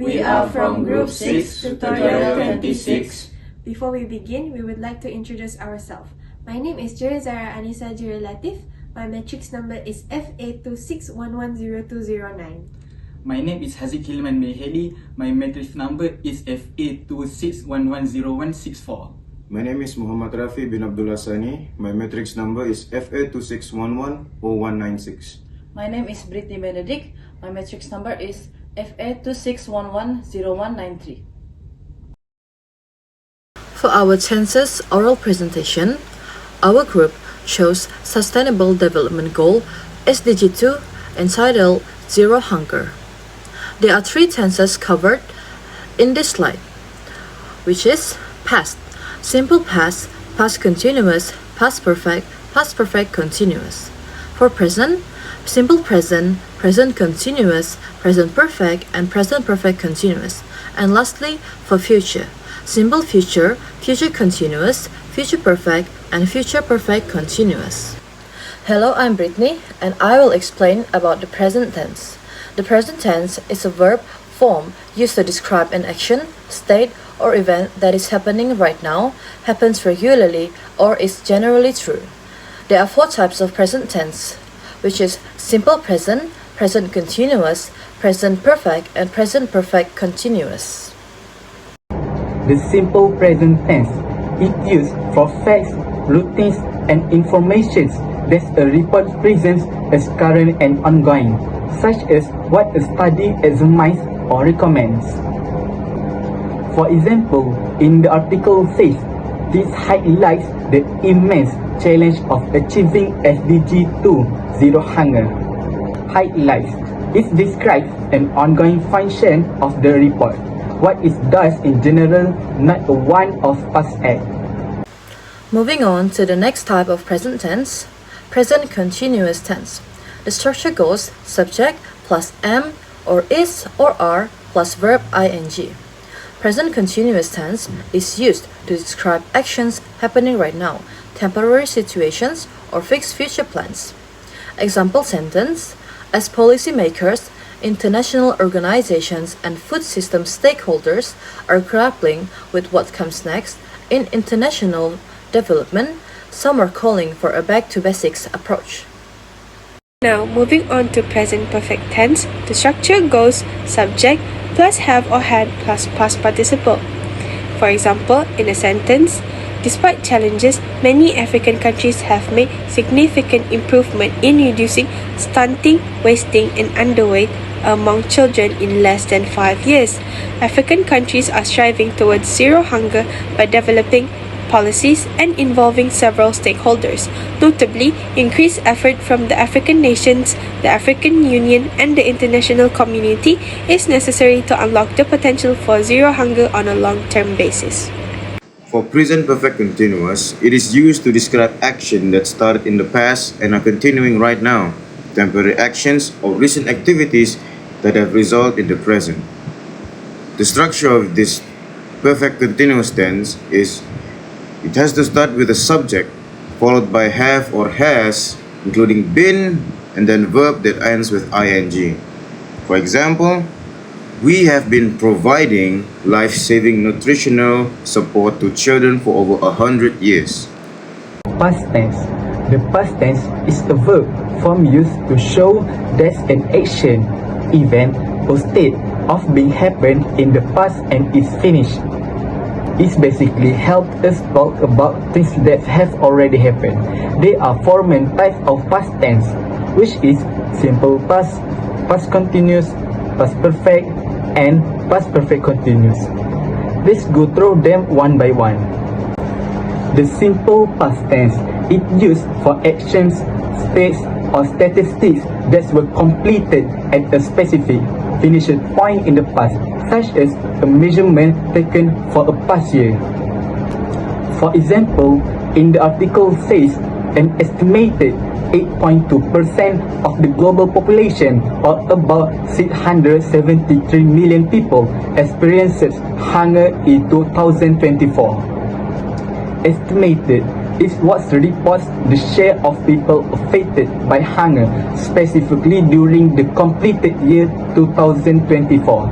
We are from Group 6, Tutorial 26. Before we begin, we would like to introduce ourselves. My name is Zara Anissa Latif. My matrix number is FA26110209. My name is Haziq Hilman Meheli. My matrix number is FA26110164. My name is Muhammad Rafi bin Abdullah Sani. My matrix number is FA26110196. My name is Brittany Benedict. My matrix number is FA26110193. For our census oral presentation, our group chose Sustainable Development Goal SDG 2 entitled Zero Hunger. There are three tenses covered in this slide, which is past, simple past, past continuous, past perfect continuous. For present, simple present, present continuous, present perfect, and present perfect continuous. And lastly, for future, simple future, future continuous, future perfect, and future perfect continuous. Hello, I'm Brittany, and I will explain about the present tense. The present tense is a verb form used to describe an action, state, or event that is happening right now, happens regularly, or is generally true. There are four types of present tense, which is simple present, present continuous, present perfect, and present perfect continuous. The simple present tense is used for facts, routines, and information that a report presents as current and ongoing, such as what a study examines or recommends. For example, in the article says, this highlights the immense challenge of achieving SDG 2, Zero Hunger. Highlights. It describes an ongoing function of the report, what it does in general, not a one-off past act. Moving on to the next type of present tense, present continuous tense. The structure goes subject plus am or is or are plus verb ing. Present continuous tense is used to describe actions happening right now, temporary situations, or fixed future plans. Example sentence: as policymakers, international organizations, and food system stakeholders are grappling with what comes next in international development, some are calling for a back-to-basics approach. Now, moving on to present perfect tense, the structure goes subject plus have or had plus past participle. For example, in a sentence, despite challenges, many African countries have made significant improvement in reducing stunting, wasting, and underweight among children in less than 5 years. African countries are striving towards zero hunger by developing policies and involving several stakeholders, notably increased effort from the African nations, the African Union, and the international community is necessary to unlock the potential for zero hunger on a long-term basis. For present perfect continuous, it is used to describe action that started in the past and are continuing right now, temporary actions or recent activities that have resulted in the present. The structure of this perfect continuous tense is it has to start with a subject, followed by have or has, including been, and then verb that ends with ing. For example, we have been providing life-saving nutritional support to children for over 100 years. Past tense. The past tense is a verb form used to show that an action, event, or state of being happened in the past and is finished. It basically helps us talk about things that have already happened. There are four main types of past tense, which is simple past, past continuous, past perfect, and past perfect continuous. Let's go through them one by one. The simple past tense is used for actions, states, or statistics that were completed at a specific finished point in the past, such as a measurement taken for a past year. For example, in the article says an estimated 8.2% of the global population, or about 673 million people, experiences hunger in 2024. Estimated is what reports the share of people affected by hunger, specifically during the completed year 2024.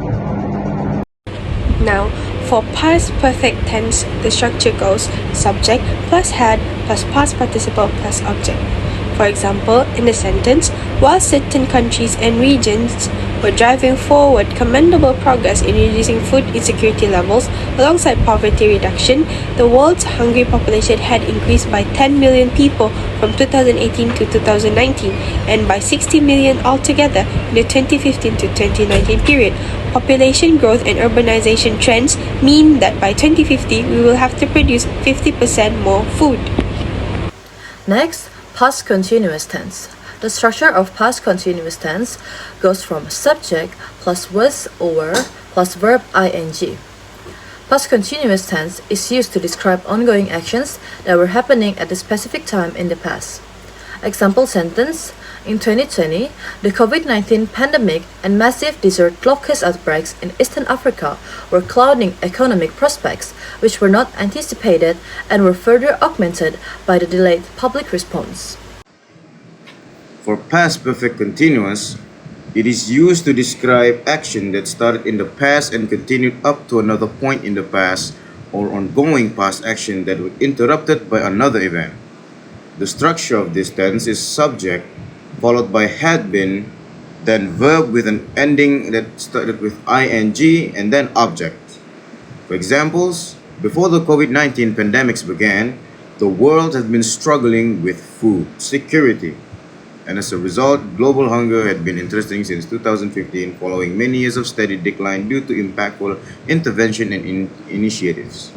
Now, for past perfect tense, the structure goes subject plus had plus past participle plus object. For example, in a sentence, while certain countries and regions were driving forward commendable progress in reducing food insecurity levels alongside poverty reduction, the world's hungry population had increased by 10 million people from 2018 to 2019 and by 60 million altogether in the 2015 to 2019 period. Population growth and urbanization trends mean that by 2050 we will have to produce 50% more food. Next, past continuous tense. The structure of past continuous tense goes from subject plus was over plus verb ing. Past continuous tense is used to describe ongoing actions that were happening at a specific time in the past. Example sentence: in 2020, the COVID-19 pandemic and massive desert locust outbreaks in Eastern Africa were clouding economic prospects, which were not anticipated and were further augmented by the delayed public response. For past perfect continuous, it is used to describe action that started in the past and continued up to another point in the past or ongoing past action that was interrupted by another event. The structure of this tense is subject followed by had been, then verb with an ending that started with ing and then object. For examples, before the COVID-19 pandemics began, the world had been struggling with food security. And as a result, global hunger had been interesting since 2015 following many years of steady decline due to impactful intervention and initiatives.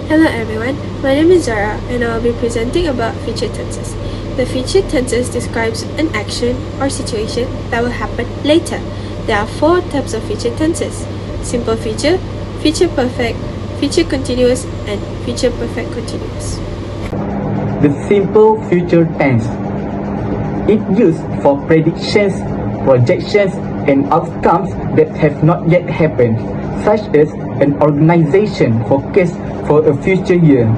Hello everyone, my name is Zara and I will be presenting about future tenses. The future tenses describes an action or situation that will happen later. There are 4 types of future tenses: simple future, future perfect, future continuous, and future perfect continuous. The simple future tense. It used for predictions, projections, and outcomes that have not yet happened, such as an organization forecast for a future year.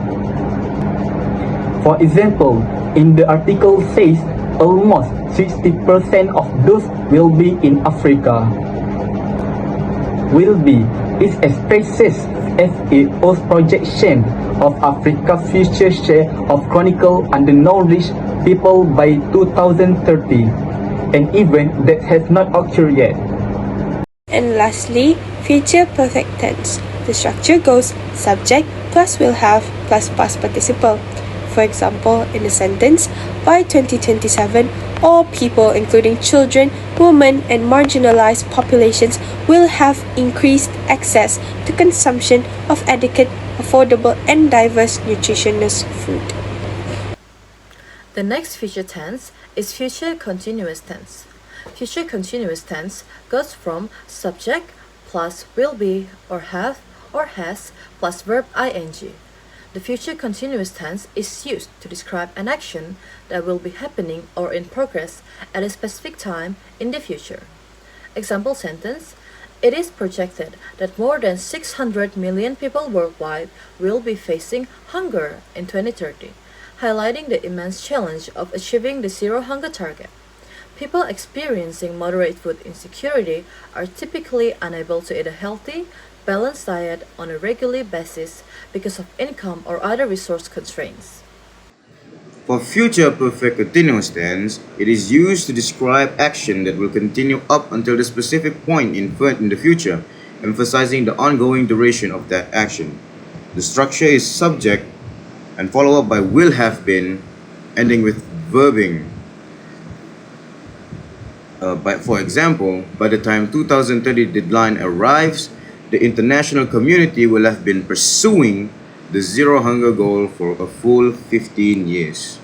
For example, in the article says almost 60% of those will be in Africa. Will be is expressed as a old projection of Africa's future share of chronicle undernourished people by 2030, an event that has not occurred yet. And lastly, future perfect tense. The structure goes subject plus will have plus past participle. For example, in a sentence, by 2027, all people, including children, women, and marginalized populations, will have increased access to consumption of adequate, affordable, and diverse nutritious food. The next future tense is future continuous tense. Future continuous tense goes from subject plus will be or have or has plus verb ing. The future continuous tense is used to describe an action that will be happening or in progress at a specific time in the future. Example sentence: it is projected that more than 600 million people worldwide will be facing hunger in 2030, highlighting the immense challenge of achieving the zero hunger target. People experiencing moderate food insecurity are typically unable to eat a healthy, balanced diet on a regular basis because of income or other resource constraints. For future perfect continuous tense, it is used to describe action that will continue up until the specific point in the future, emphasizing the ongoing duration of that action. The structure is subject and followed up by will have been, ending with verbing. For example, by the time 2030 deadline arrives, the international community will have been pursuing the zero hunger goal for a full 15 years.